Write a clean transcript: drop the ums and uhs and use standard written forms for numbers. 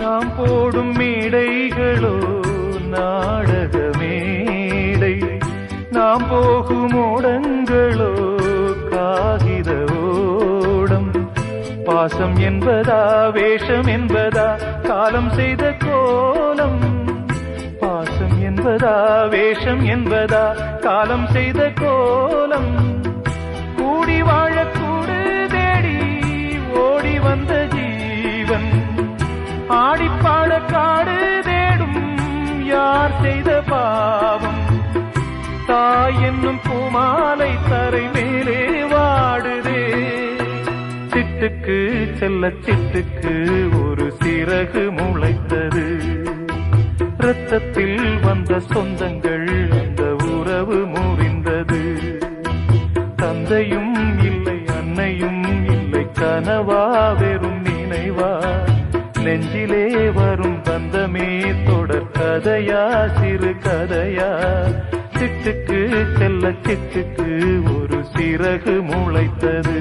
நாம் போடும் மேடைகளோ நாடக மேடை, நாம் போகும் ஓடங்களோ காகித ஓடம். பாசம் என்பதா வேஷம் என்பதா காலம் செய்த கோலம், பாசம் என்பதா வேஷம் என்பதா காலம் செய்த கோலம். கூடி வாழக்கூடு தேடி ஓடி வந்த ஜீவன், ஆடிப்பாட காடு தேடும் யார் செய்த பாவம். தாய் என்னும் பூமாலை தரை மேலே வாடுதே, சிட்டுக்கு செல்ல சிட்டுக்கு ஒரு சிறகு முளைத்தது. இரத்தத்தில் வந்த சொந்தங்கள் அந்த உறவு முறிந்தது. தந்தையும் இல்லை அன்னையும் இல்லை, கனவா வெறும் நினைவா, நெஞ்சிலே வரும் பந்தமே தொடர் கதையா சிறு கதையா. சிட்டுக்கு செல்ல சிட்டுக்கு ஒரு சிறகு முளைத்தது.